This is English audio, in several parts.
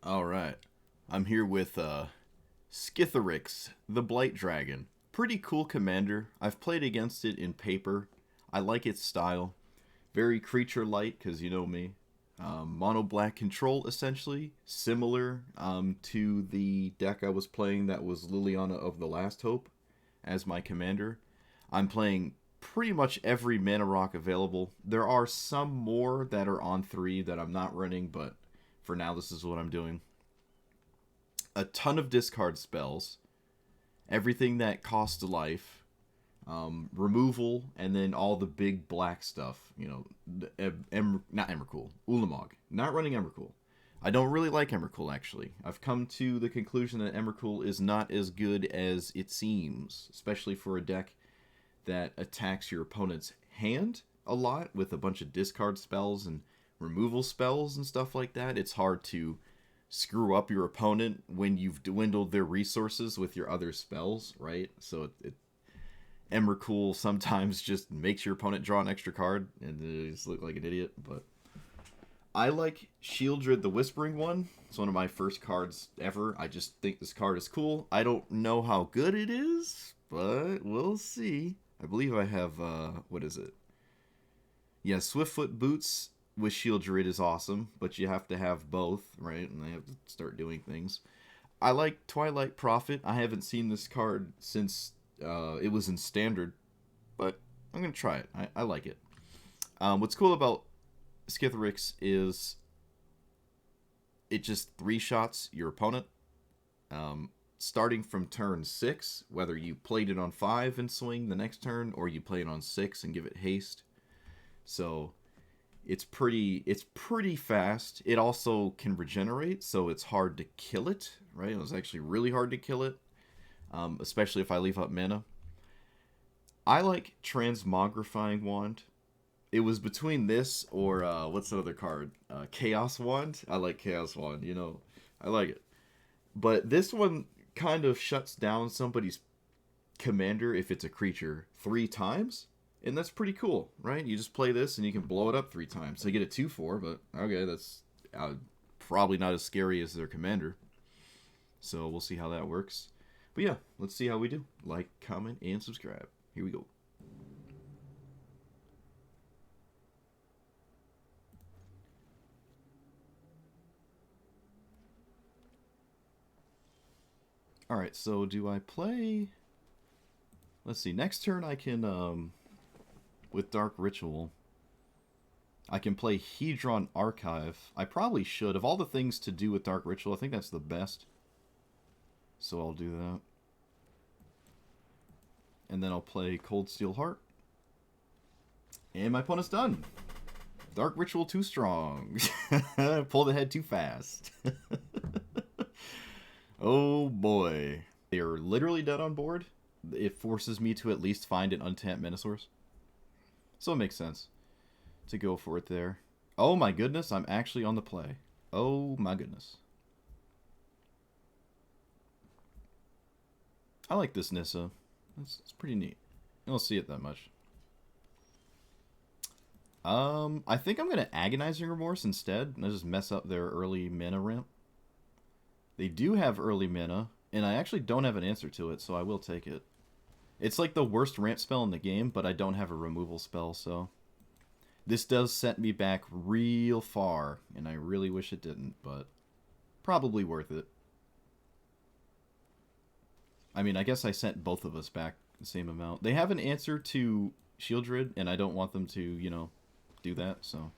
Alright. I'm here with Skithiryx, the Blight Dragon. Pretty cool commander. I've played against it in paper. I like its style. Very creature light, because you know me. Mono black control, essentially. Similar to the deck I was playing that was Liliana of the Last Hope as my commander. I'm playing pretty much every mana rock available. There are some more that are on 3 that I'm not running, but for now this is what I'm doing. A ton of discard spells, everything that costs life, removal, and then all the big black stuff. You know, not Emrakul, Ulamog. Not running Emrakul. I don't really like Emrakul, actually. I've come to the conclusion that Emrakul is not as good as it seems, especially for a deck that attacks your opponent's hand a lot with a bunch of discard spells and removal spells and stuff like that. It's hard to screw up your opponent when you've dwindled their resources with your other spells, right? So Emrakul sometimes just makes your opponent draw an extra card and they just look like an idiot. But I like Shieldred the Whispering One. It's one of my first cards ever. I just think this card is cool. I don't know how good it is, but we'll see. I believe I have, what is it? Yeah, Swiftfoot Boots with Shieldred is awesome, but you have to have both, right? And they have to start doing things. I like Twilight Prophet. I haven't seen this card since it was in Standard, but I'm going to try it. I like it. What's cool about Skithiryx is it just 3-shots your opponent. Starting from turn 6, whether you played it on 5 and swing the next turn, or you play it on 6 and give it haste. So it's pretty fast. It also can regenerate, so it's hard to kill it, right? It was actually really hard to kill it, especially if I leave up mana. I like Transmogrifying Wand. It was between this or, what's the other card? Chaos Wand? I like Chaos Wand, you know. I like it. But this one kind of shuts down somebody's commander if it's a creature 3 times. And that's pretty cool, right? You just play this and you can blow it up 3 times. So you get a 2/4, but okay, that's probably not as scary as their commander. So we'll see how that works. But yeah, let's see how we do. Like, comment, and subscribe. Here we go. Alright, so do I play... Let's see, next turn I can, with Dark Ritual, I can play Hedron Archive. I probably should. Of all the things to do with Dark Ritual, I think that's the best. So I'll do that. And then I'll play Cold Steel Heart. And my opponent's done. Dark Ritual too strong. Pull the head too fast. Oh boy. They are literally dead on board. It forces me to at least find an untapped Menosaurs. So it makes sense to go for it there. Oh my goodness, I'm actually on the play. Oh my goodness. I like this Nissa. It's pretty neat. I don't see it that much. I think I'm going to Agonizing Remorse instead. And I just mess up their early mana ramp. They do have early mana, and I actually don't have an answer to it, so I will take it. It's like the worst ramp spell in the game, but I don't have a removal spell, so... This does set me back real far, and I really wish it didn't, but probably worth it. I mean, I guess I sent both of us back the same amount. They have an answer to Shieldred, and I don't want them to, you know, do that, so...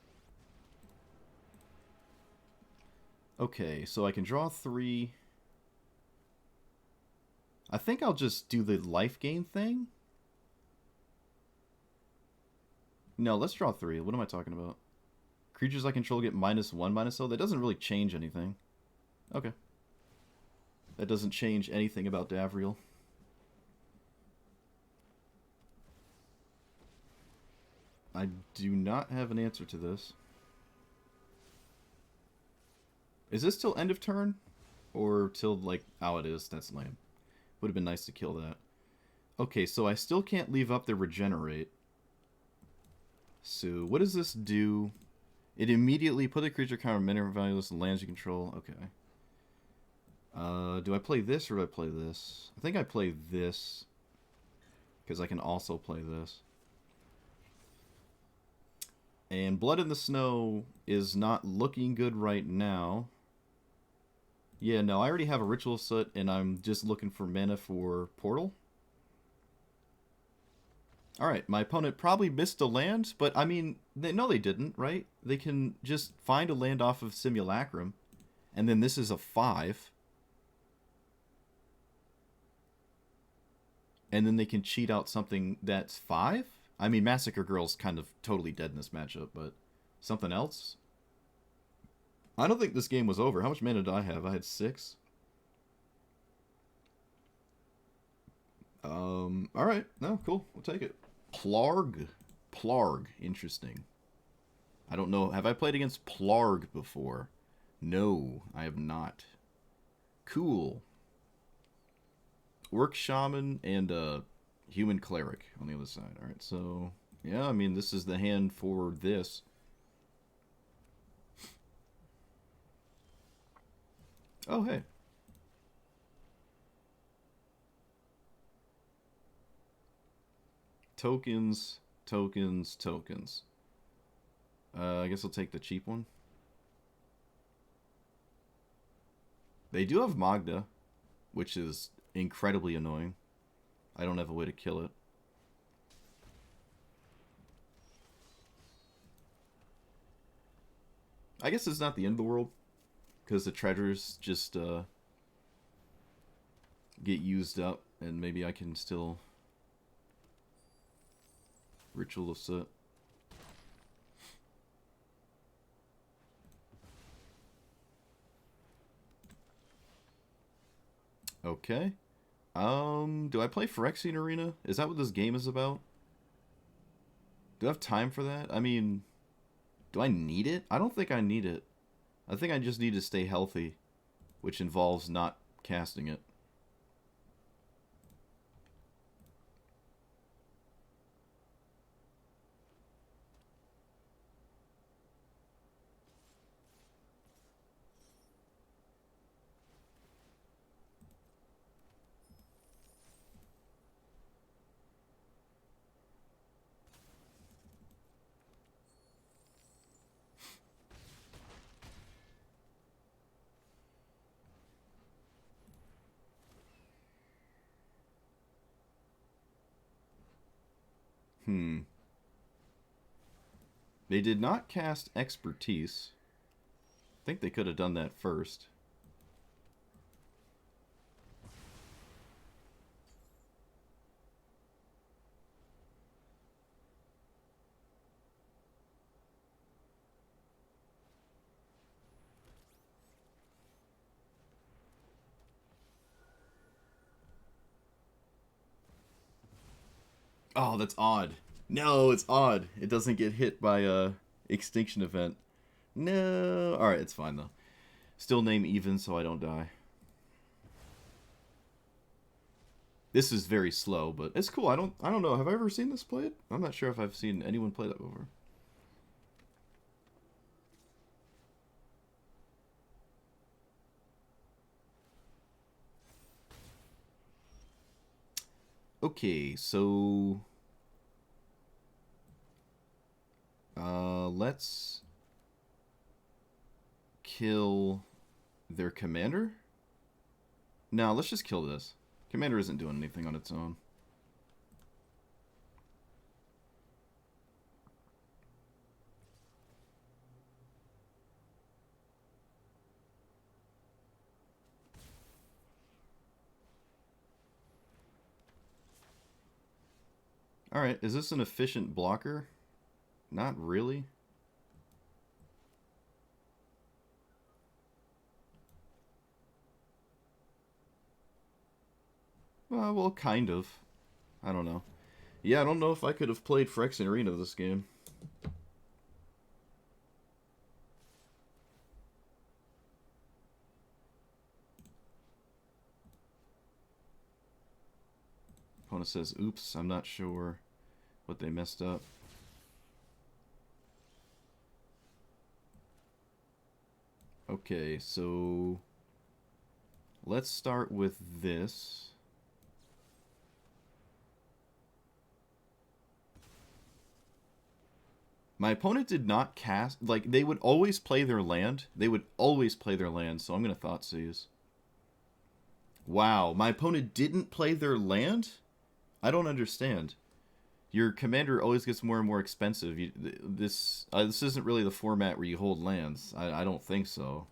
Okay, so I can draw 3. I think I'll just do the life gain thing. No, let's draw 3. What am I talking about? Creatures I control get -1/-0. That doesn't really change anything. Okay. That doesn't change anything about Davriel. I do not have an answer to this. Is this till end of turn? Or till, like, oh, it is. That's lame. Would have been nice to kill that. Okay, so I still can't leave up the Regenerate. So, what does this do? It immediately put a creature counter mineral valueless and lands you control. Okay. Do I play this or do I play this? I think I play this because I can also play this. And Blood in the Snow is not looking good right now. Yeah, no, I already have a Ritual Soot, and I'm just looking for mana for Portal. Alright, my opponent probably missed a land, but I mean, no they didn't, right? They can just find a land off of Simulacrum, and then this is a 5. And then they can cheat out something that's 5? I mean, Massacre Girl's kind of totally dead in this matchup, but something else? I don't think this game was over. How much mana did I have? I had 6. Alright. No, cool. We'll take it. Plarg. Plarg. Interesting. I don't know. Have I played against Plarg before? No, I have not. Cool. Orc Shaman and Human Cleric on the other side. Alright, so... yeah, I mean, this is the hand for this. Oh, hey. Tokens, tokens, tokens. I guess I'll take the cheap one. They do have Magda, which is incredibly annoying. I don't have a way to kill it. I guess it's not the end of the world, because the treasures just get used up, and maybe I can still Ritual of Soot. Okay. Do I play Phyrexian Arena? Is that what this game is about? Do I have time for that? I mean, do I need it? I don't think I need it. I think I just need to stay healthy, which involves not casting it. They did not cast Expertise. I think they could have done that first. Oh, that's odd. No, it's odd. It doesn't get hit by a extinction event. No. Alright, it's fine though. Still name even so I don't die. This is very slow, but it's cool. I don't know. Have I ever seen this played? I'm not sure if I've seen anyone play that before. Okay, so let's kill their commander. No, let's just kill this. Commander isn't doing anything on its own. Alright, is this an efficient blocker? Not really. Well, kind of. I don't know. Yeah, I don't know if I could have played Phyrexian Arena this game. Opponent says, oops, I'm not sure what they messed up. Okay, so Let's start with this. My opponent did not cast... Like, they would always play their land. They would always play their land, so I'm going to Thoughtseize. Wow, my opponent didn't play their land? I don't understand. Your commander always gets more and more expensive. This isn't really the format where you hold lands. I don't think so.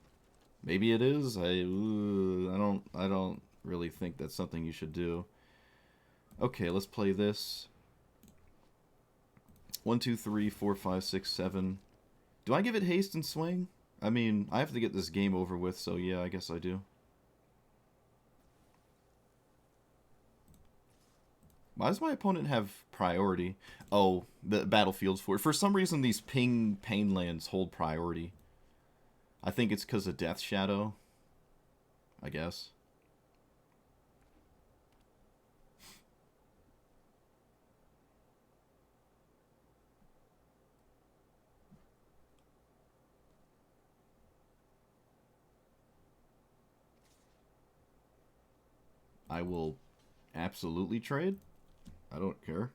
Maybe it is. I don't really think that's something you should do. Okay, let's play this. 1, 2, 3, 4, 5, 6, 7. Do I give it haste and swing? I mean, I have to get this game over with, so yeah, I guess I do. Why does my opponent have priority? Oh, the battlefield's for it. For some reason, these ping pain lands hold priority. I think it's because of Death Shadow. I guess. I will absolutely trade. I don't care.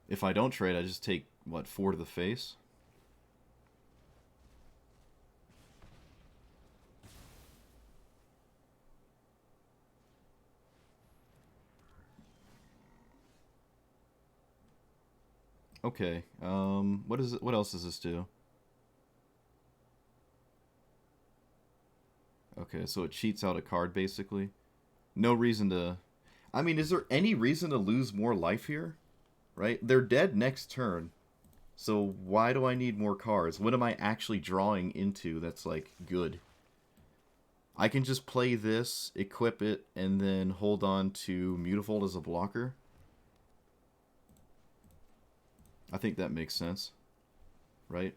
If I don't trade, I just take, what, 4 to the face? Okay, what is it? What else does this do? Okay, so it cheats out a card, basically. No reason to... I mean, is there any reason to lose more life here? Right? They're dead next turn. So why do I need more cards? What am I actually drawing into that's, like, good? I can just play this, equip it, and then hold on to Mutavault as a blocker. I think that makes sense. Right?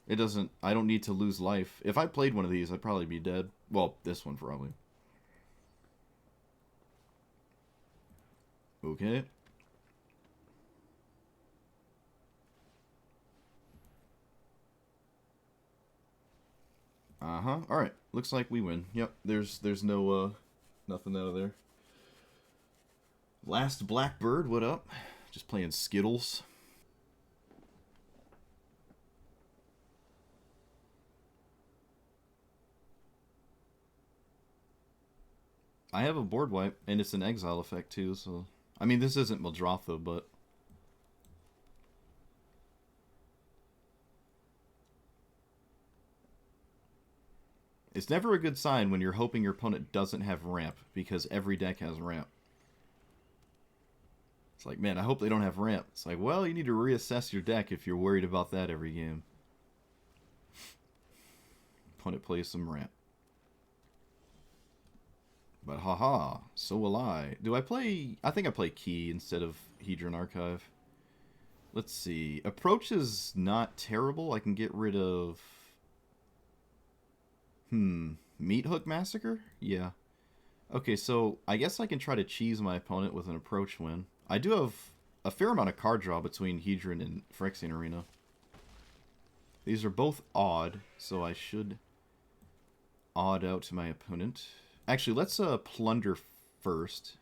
It doesn't... I don't need to lose life. If I played one of these, I'd probably be dead. Well, this one probably. Okay. Uh-huh. Alright. Looks like we win. Yep. There's no, nothing out of there. Last Blackbird, what up? Just playing Skittles. I have a board wipe, and it's an exile effect too, so... I mean, this isn't Muldrotha, but... It's never a good sign when you're hoping your opponent doesn't have ramp, because every deck has ramp. It's like, man, I hope they don't have ramp. It's like, well, you need to reassess your deck if you're worried about that every game. Opponent plays some ramp. But haha, so will I. Do I play... I think I play Key instead of Hedron Archive. Let's see. Approach is not terrible. I can get rid of... Meat Hook Massacre? Yeah. Okay, so I guess I can try to cheese my opponent with an approach win. I do have a fair amount of card draw between Hedron and Phyrexian Arena. These are both odd, so I should odd out to my opponent. Actually, let's plunder first.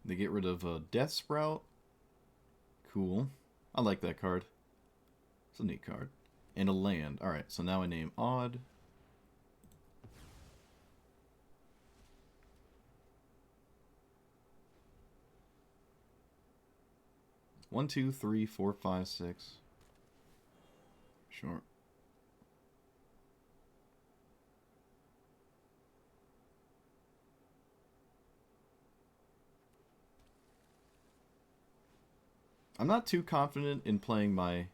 They get rid of Death Sprout. Cool. I like that card. It's a neat card. And a land. Alright, so now I name Odd. One, two, three, four, five, six. Sure. I'm not too confident in playing my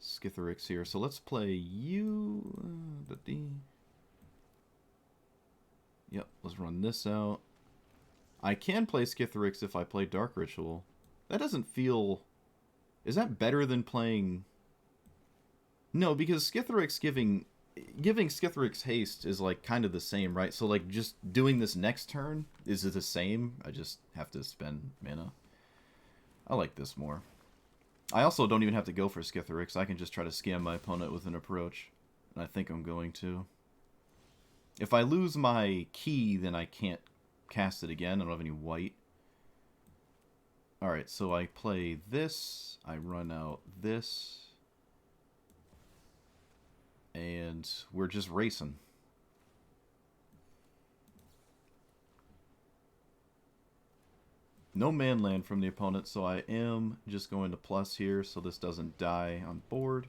Skithiryx here, so let's play you. The D. Yep, let's run this out. I can play Skithiryx if I play Dark Ritual. That doesn't feel... Is that better than playing... No, because Skithiryx giving giving Skithiryx haste is like kind of the same, right? So like just doing this next turn, is it the same? I just have to spend mana. I like this more. I also don't even have to go for Skithiryx. I can just try to scam my opponent with an approach. And I think I'm going to. If I lose my key, then I can't cast it again. I don't have any white. Alright, so I play this. I run out this. And we're just racing. No manland from the opponent, so I am just going to plus here so this doesn't die on board.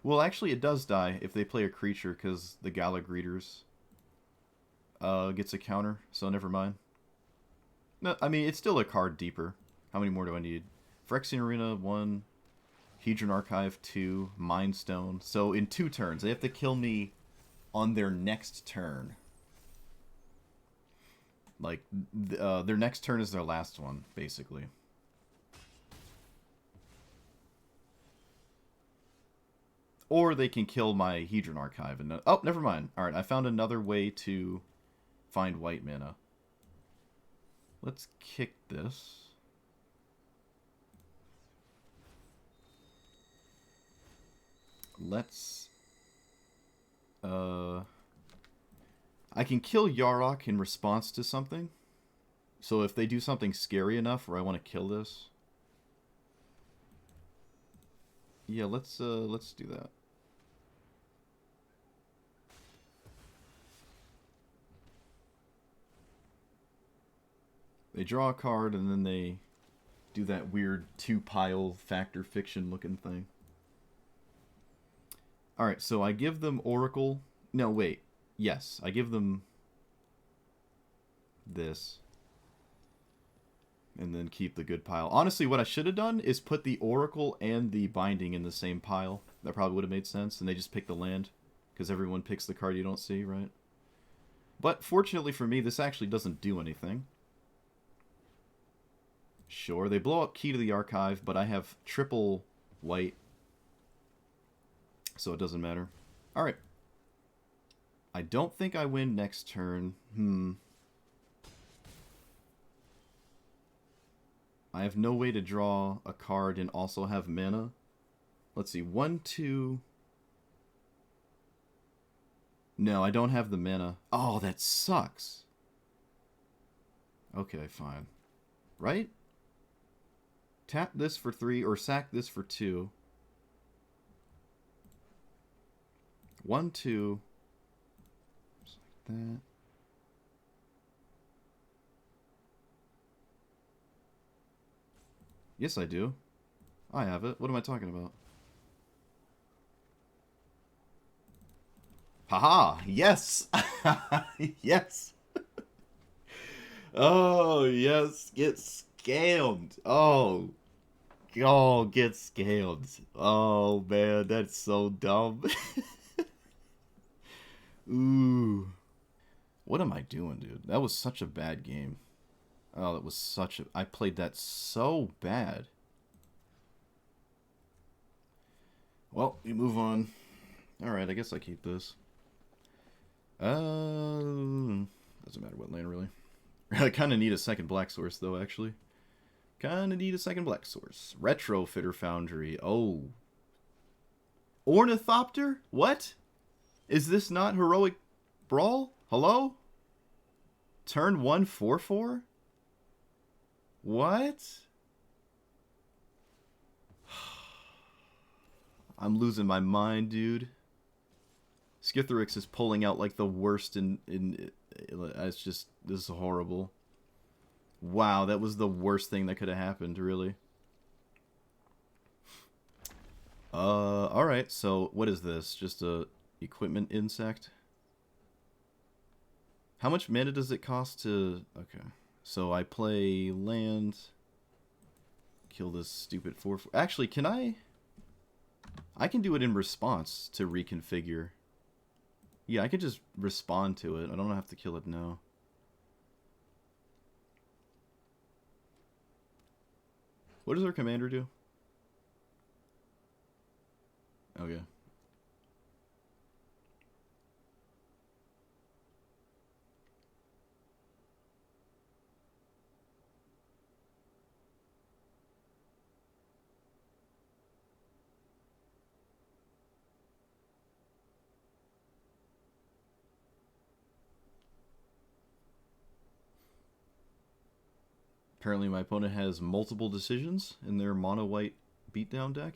Well, actually, it does die if they play a creature because the Gala Greeters gets a counter, so never mind. No, I mean, it's still a card deeper. How many more do I need? Phyrexian Arena, 1. Hedron Archive, 2. Mind Stone. So in 2 turns. They have to kill me on their next turn. Like, their next turn is their last one, basically. Or they can kill my Hedron Archive. And oh, never mind. Alright, I found another way to find white mana. Let's kick this. Let's... I can kill Yarok in response to something. So if they do something scary enough where I want to kill this... Yeah, let's do that. They draw a card and then they do that weird 2-pile factor fiction looking thing. Alright, so I give them Oracle. No, wait. Yes, I give them this. And then keep the good pile. Honestly, what I should have done is put the Oracle and the Binding in the same pile. That probably would have made sense. And they just pick the land. Because everyone picks the card you don't see, right? But fortunately for me, this actually doesn't do anything. Sure, they blow up Key to the Archive, but I have triple white. So it doesn't matter. Alright. I don't think I win next turn. I have no way to draw a card and also have mana. Let's see. 1, 2... No, I don't have the mana. Oh, that sucks. Okay, fine. Right? Tap this for 3 or sack this for 2. 1, 2. Just like that. Yes, I do. I have it. What am I talking about? Haha! Yes! Yes! Oh, yes! Get scammed! Oh! Oh, get scammed. Oh, man, that's so dumb. Ooh. What am I doing, dude? That was such a bad game. Oh, that was such a... I played that so bad. Well, we move on. Alright, I guess I keep this. Doesn't matter what land, really. I kind of need a second black source, though, actually. Kind of need a second black source. Retrofitter Foundry. Oh. Ornithopter? What? Is this not Heroic Brawl? Hello? Turn 1, 4/4? What? I'm losing my mind, dude. Skithiryx is pulling out like the worst in it's just, this is horrible. Wow, that was the worst thing that could have happened, really. Alright, so what is this? Just a equipment insect? How much mana does it cost to... Okay. So I play land. Kill this stupid 4/4. Actually, can I... I can do it in response to reconfigure. Yeah, I can just respond to it. I don't have to kill it now. What does our commander do? Okay. Apparently my opponent has multiple decisions in their mono-white beatdown deck.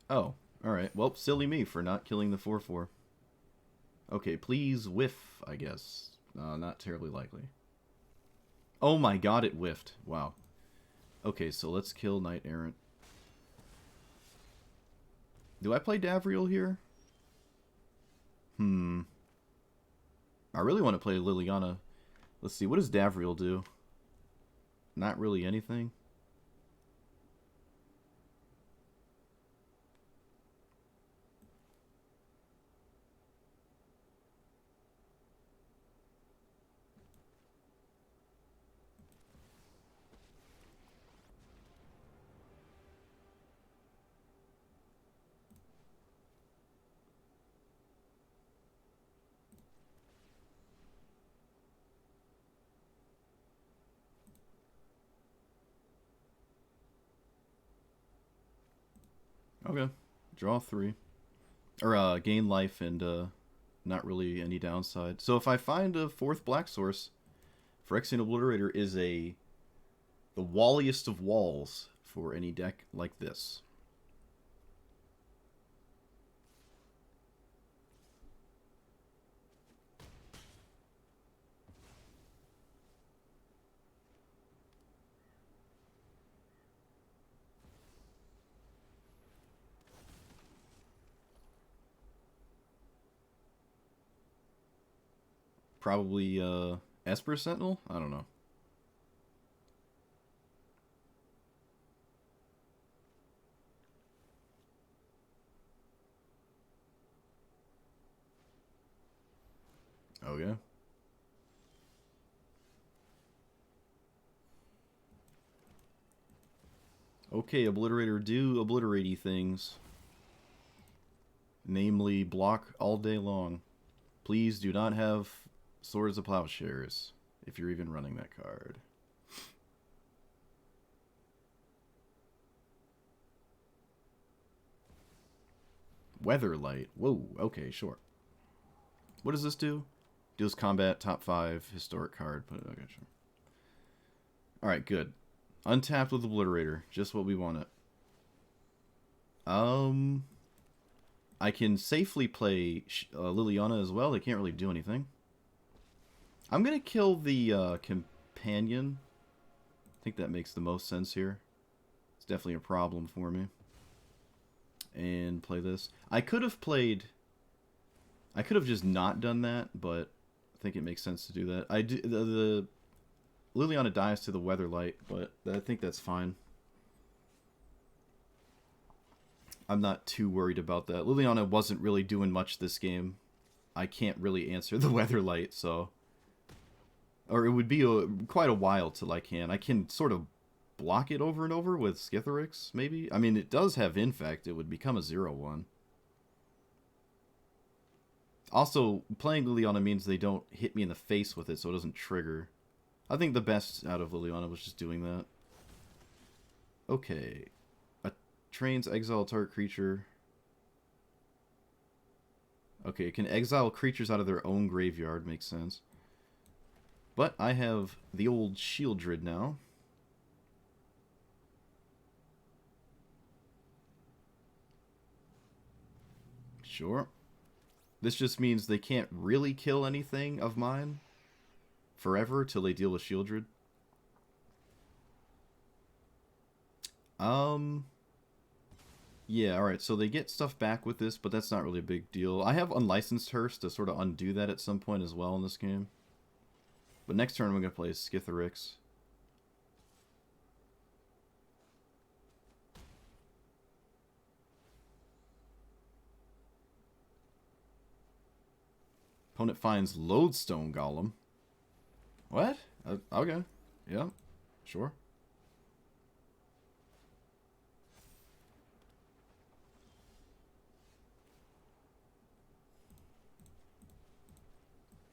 Oh, alright. Well, silly me for not killing the 4/4. Okay, please whiff, I guess. Not terribly likely. Oh my god, it whiffed. Wow. Okay, so let's kill Knight Errant. Do I play Davriel here? I really want to play Liliana. Let's see, what does Davriel do? Not really anything. Okay. Draw 3. Or, gain life and, not really any downside. So if I find a 4th black source, Phyrexian Obliterator is the walliest of walls for any deck like this. Probably, Esper Sentinel? I don't know. Oh, yeah. Okay, Obliterator, do obliteratey things. Namely, block all day long. Please do not have Swords of Plowshares, if you're even running that card. Weatherlight. Whoa, okay, sure. What does this do? Deals combat, top 5, historic card. Okay, sure. Alright, good. Untapped with Obliterator. Just what we wanted. I can safely play Liliana as well. They can't really do anything. I'm going to kill the companion. I think that makes the most sense here. It's definitely a problem for me. And play this. I could have just not done that, but I think it makes sense to do that. The Liliana dies to the Weatherlight, but I think that's fine. I'm not too worried about that. Liliana wasn't really doing much this game. I can't really answer the Weatherlight, so... Or it would be quite a while till I can. I can sort of block it over and over with Skithiryx, maybe? I mean, it does have Infect. It would become a 0/1. Also, playing Liliana means they don't hit me in the face with it, so it doesn't trigger. I think the best out of Liliana was just doing that. Okay. Trains exile target creature. Okay, it can exile creatures out of their own graveyard. Makes sense. But I have the old Shieldred now. Sure. This just means they can't really kill anything of mine forever till they deal with Shieldred. Yeah, alright, so they get stuff back with this, but that's not really a big deal. I have Unlicensed Hearse to sort of undo that at some point as well in this game. But next turn I'm going to play Skithiryx. Opponent finds Lodestone Golem. What? Okay. Yeah, sure.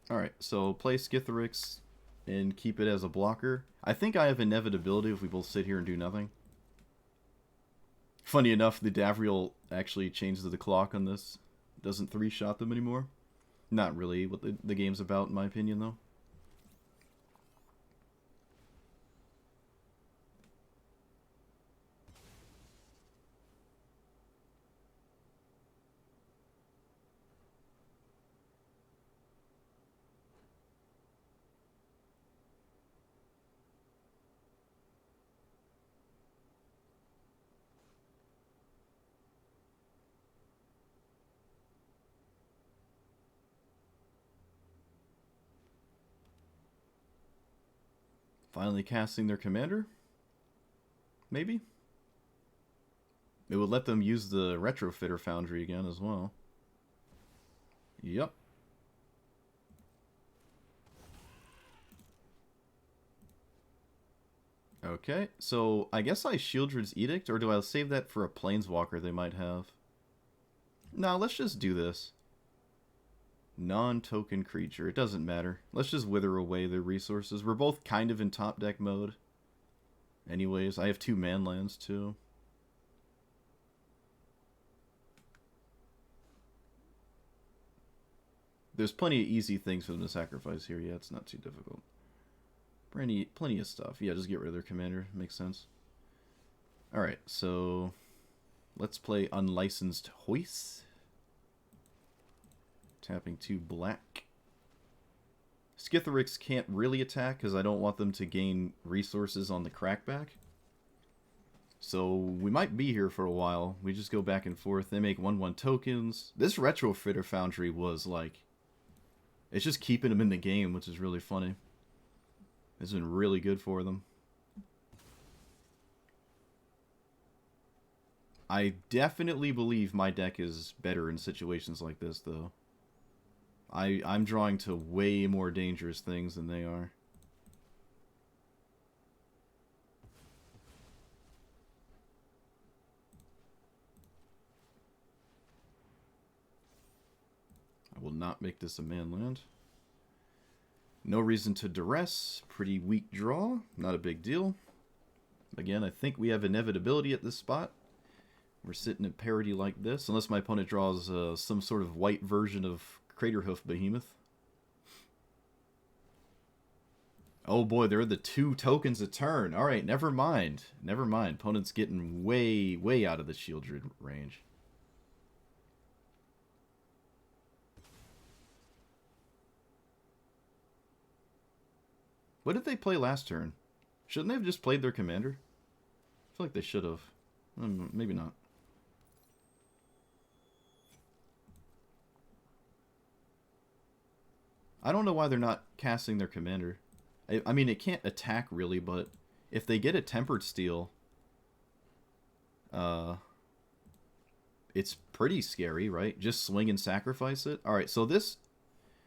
Alright, so play Skithiryx and keep it as a blocker. I think I have Inevitability if we both sit here and do nothing. Funny enough, the Davriel actually changes the clock on this. Doesn't 3-shot them anymore. Not really what the game's about, in my opinion, though. Finally casting their commander? Maybe? It would let them use the Retrofitter Foundry again as well. Yep. Okay, so I guess I Shieldred's Edict, or do I save that for a Planeswalker they might have? No, let's just do this. Non-token creature. It doesn't matter. Let's just wither away their resources. We're both kind of in top deck mode. Anyways, I have 2 manlands too. There's plenty of easy things for them to sacrifice here. Yeah, it's not too difficult. Plenty of stuff. Yeah, just get rid of their commander. Makes sense. Alright, so let's play Unlicensed Hoist. Tapping 2 black. Skithiryx can't really attack because I don't want them to gain resources on the crackback. So we might be here for a while. We just go back and forth. They make 1/1 tokens. This Retrofitter Foundry was like... It's just keeping them in the game, which is really funny. It's been really good for them. I definitely believe my deck is better in situations like this, though. I'm drawing to way more dangerous things than they are. I will not make this a manland. No reason to duress. Pretty weak draw. Not a big deal. Again, I think we have inevitability at this spot. We're sitting at parity like this. Unless my opponent draws some sort of white version of Craterhoof Behemoth. Oh boy, there are the 2 tokens a turn. Alright, never mind. Never mind. Opponent's getting way, way out of the Shieldred range. What did they play last turn? Shouldn't they have just played their commander? I feel like they should have. Maybe not. I don't know why they're not casting their commander. I mean, it can't attack really, but if they get a Tempered Steel, it's pretty scary, right? Just swing and sacrifice it. Alright, so this,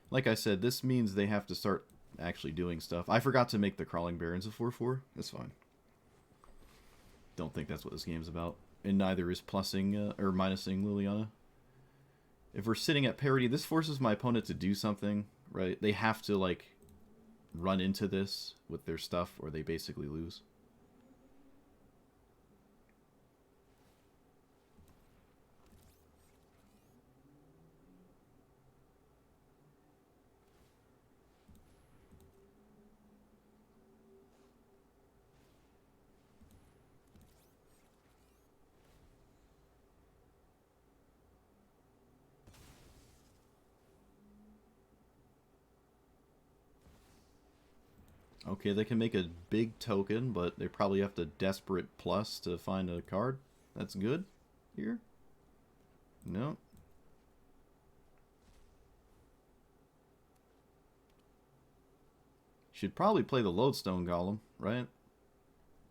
like I said, this means they have to start actually doing stuff. I forgot to make the Crawling Barrens a 4/4. That's fine. Don't think that's what this game's about. And neither is plussing or minusing Liliana. If we're sitting at parity, this forces my opponent to do something, right? They have to, like, run into this with their stuff or they basically lose. Okay, they can make a big token, but they probably have to desperate plus to find a card. That's good here. No. Should probably play the Lodestone Golem, right?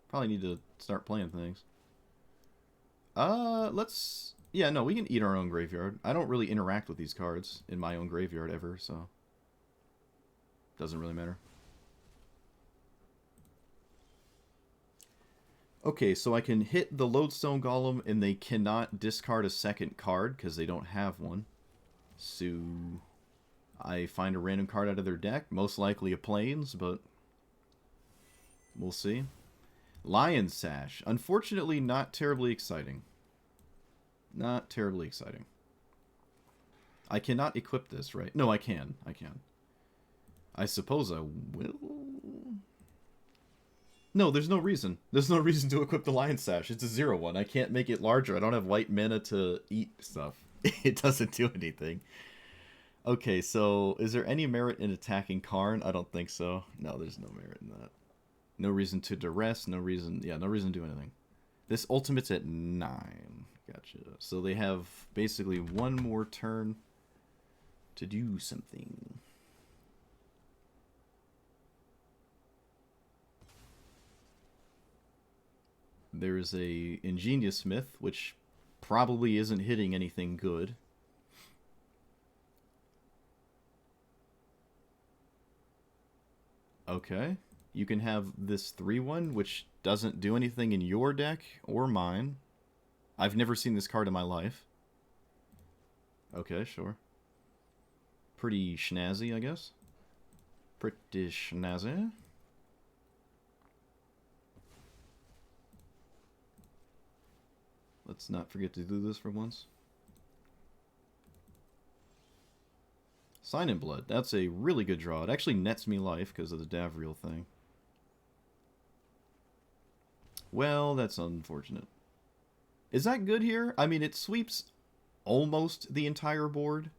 Probably need to start playing things. Let's... Yeah, no, we can eat our own graveyard. I don't really interact with these cards in my own graveyard ever, so... Doesn't really matter. Okay, so I can hit the Lodestone Golem and they cannot discard a second card because they don't have one. So I find a random card out of their deck, most likely a Plains, but we'll see. Lion Sash. Unfortunately, not terribly exciting. Not terribly exciting. I cannot equip this, right? No, I can. I can. I suppose I will... No, there's no reason. There's no reason to equip the Lion Sash. It's a 0/1. I can't make it larger. I don't have white mana to eat stuff. It doesn't do anything. Okay, so is there any merit in attacking Karn? I don't think so. No, there's no merit in that. No reason to duress. No reason... Yeah, no reason to do anything. This ultimate's at 9. Gotcha. So they have basically one more turn to do something. There's a Ingenious Smith, which probably isn't hitting anything good. Okay. You can have this 3-1, which doesn't do anything in your deck or mine. I've never seen this card in my life. Okay, sure. Pretty schnazzy, I guess. Pretty schnazzy. Let's not forget to do this for once. Sign in Blood. That's a really good draw. It actually nets me life because of the Davriel thing. Well, that's unfortunate. Is that good here? I mean, it sweeps almost the entire board.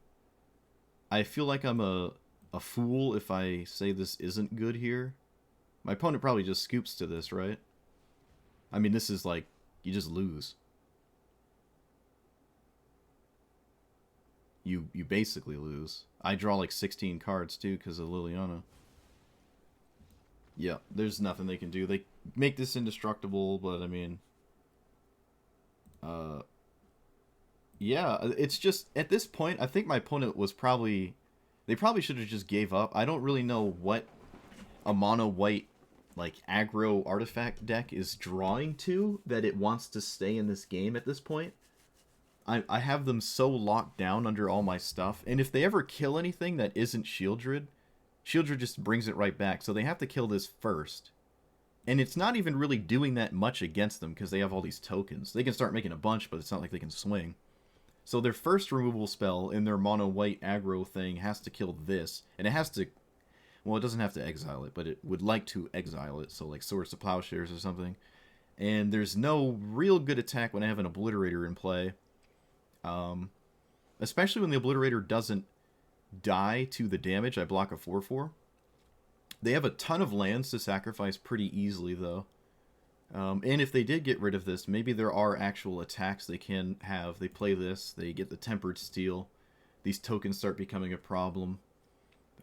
I feel like I'm a fool if I say this isn't good here. My opponent probably just scoops to this, right? I mean, this is like, you just lose. You basically lose. I draw like 16 cards too because of Liliana. Yeah, there's nothing they can do. They make this indestructible, but I mean... yeah, it's just, at this point, I think my opponent was probably... They probably should have just gave up. I don't really know what a mono-white, like, aggro artifact deck is drawing to that it wants to stay in this game at this point. I have them so locked down under all my stuff, and if they ever kill anything that isn't Shieldred, Shieldred just brings it right back, so they have to kill this first. And it's not even really doing that much against them, because they have all these tokens. They can start making a bunch, but it's not like they can swing. So their first removal spell in their mono-white aggro thing has to kill this, and it has to... Well, it doesn't have to exile it, but it would like to exile it, so like Swords to Plowshares or something. And there's no real good attack when I have an Obliterator in play. Especially when the Obliterator doesn't die to the damage. I block a 4/4. They have a ton of lands to sacrifice pretty easily, though. And if they did get rid of this, maybe there are actual attacks they can have. They play this, they get the Tempered Steel. These tokens start becoming a problem.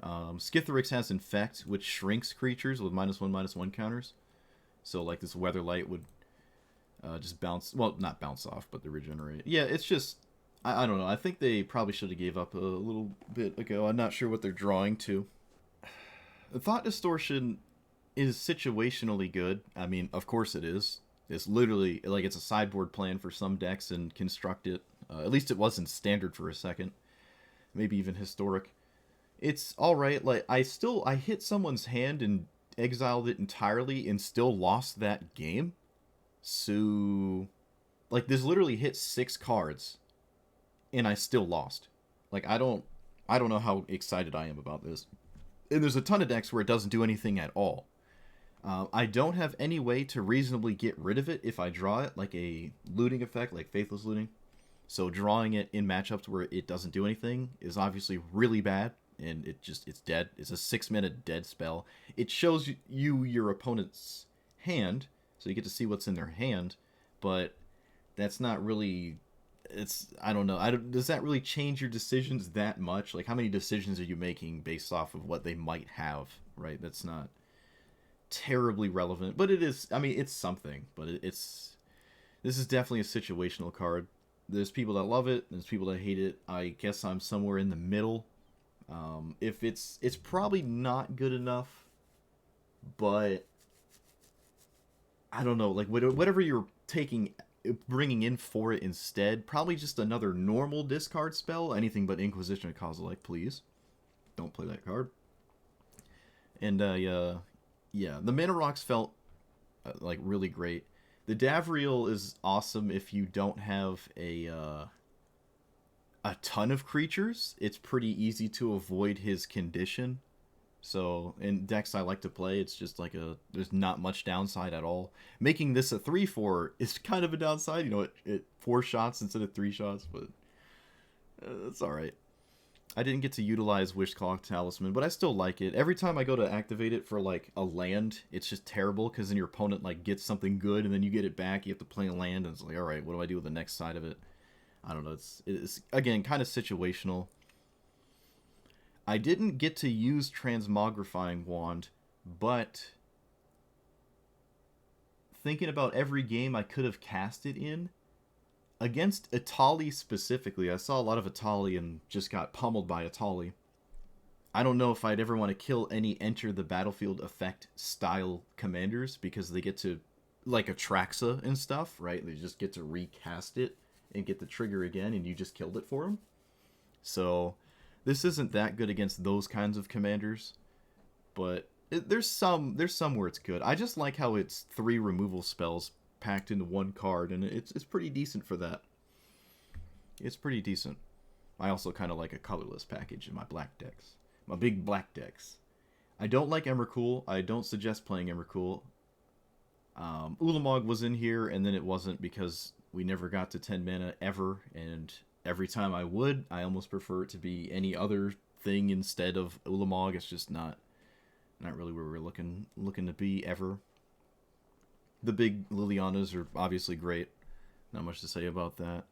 Skithiryx has Infect, which shrinks creatures with -1/-1 counters. So, like, this Weatherlight would just bounce... Well, not bounce off, but they regenerate. Yeah, it's just... I don't know. I think they probably should have gave up a little bit ago. I'm not sure what they're drawing to. Thought Distortion is situationally good. I mean, of course it is. It's literally, like, it's a sideboard plan for some decks and construct it. At least it was in Standard for a second. Maybe even Historic. It's alright. Like, I hit someone's hand and exiled it entirely and still lost that game. So, like, this literally hit 6 cards. And I still lost. Like, I don't know how excited I am about this. And there's a ton of decks where it doesn't do anything at all. I don't have any way to reasonably get rid of it if I draw it, like a looting effect, like Faithless Looting. So drawing it in matchups where it doesn't do anything is obviously really bad, and it's dead. It's a 6-minute dead spell. It shows you your opponent's hand, so you get to see what's in their hand, but that's not really... I don't know. Does that really change your decisions that much? Like, how many decisions are you making based off of what they might have, right? That's not terribly relevant, but it is. I mean, it's something, but this is definitely a situational card. There's people that love it, there's people that hate it. I guess I'm somewhere in the middle. If it's probably not good enough, but I don't know. Like, whatever you're bringing in for it instead, probably just another normal discard spell. Anything but Inquisition of Kozilek, please. Don't play that card. And, yeah, the Mana Rocks felt, like, really great. The Davriel is awesome if you don't have a ton of creatures. It's pretty easy to avoid his condition. So, in decks I like to play, it's just like there's not much downside at all. Making this a 3/4 is kind of a downside. You know, it 4 shots instead of 3 shots, but it's alright. I didn't get to utilize Wishclaw Talisman, but I still like it. Every time I go to activate it for, like, a land, it's just terrible, because then your opponent, like, gets something good, and then you get it back, you have to play a land, and it's like, alright, what do I do with the next side of it? I don't know, it's again, kind of situational. I didn't get to use Transmogrifying Wand, but thinking about every game I could have cast it in. Against Atali specifically, I saw a lot of Atali and just got pummeled by Atali. I don't know if I'd ever want to kill any enter the battlefield effect style commanders because they get to, like Atraxa and stuff, right? They just get to recast it and get the trigger again and you just killed it for them. So this isn't that good against those kinds of commanders, but there's some where it's good. I just like how it's 3 removal spells packed into 1 card, and it's pretty decent for that. It's pretty decent. I also kind of like a colorless package in my black decks. My big black decks. I don't like Emrakul. I don't suggest playing Emrakul. Ulamog was in here, and then it wasn't because we never got to 10 mana ever, and every time I would, I almost prefer it to be any other thing instead of Ulamog. It's just not really where we're looking to be ever. The big Lilianas are obviously great. Not much to say about that.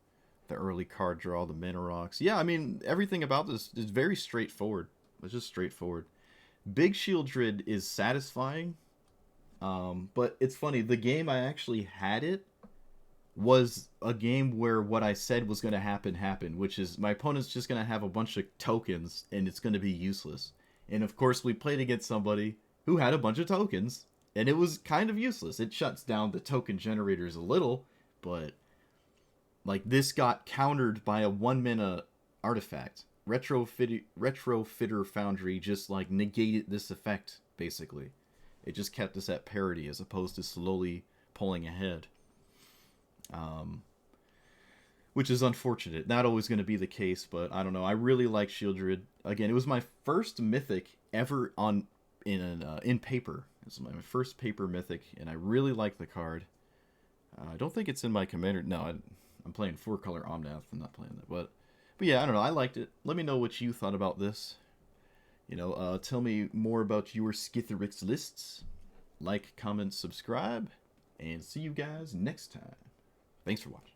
The early card draw, the mana rocks. Yeah, I mean, everything about this is very straightforward. It's just straightforward. Big Shieldred is satisfying, but it's funny. The game I actually had it was a game where what I said was going to happen happened, which is my opponent's just going to have a bunch of tokens, and it's going to be useless. And of course, we played against somebody who had a bunch of tokens, and it was kind of useless. It shuts down the token generators a little, but like this got countered by a 1-mana artifact. Retrofitter Foundry just like negated this effect, basically. It just kept us at parity as opposed to slowly pulling ahead. Which is unfortunate. Not always going to be the case, but I don't know. I really like Shieldred. Again, it was my first mythic ever in paper. It's my first paper mythic, and I really like the card. I don't think it's in my commander. No, I'm playing 4-color Omnath. I'm not playing that, but yeah, I don't know. I liked it. Let me know what you thought about this. You know, tell me more about your Skithiryx lists. Like, comment, subscribe, and see you guys next time. Thanks for watching.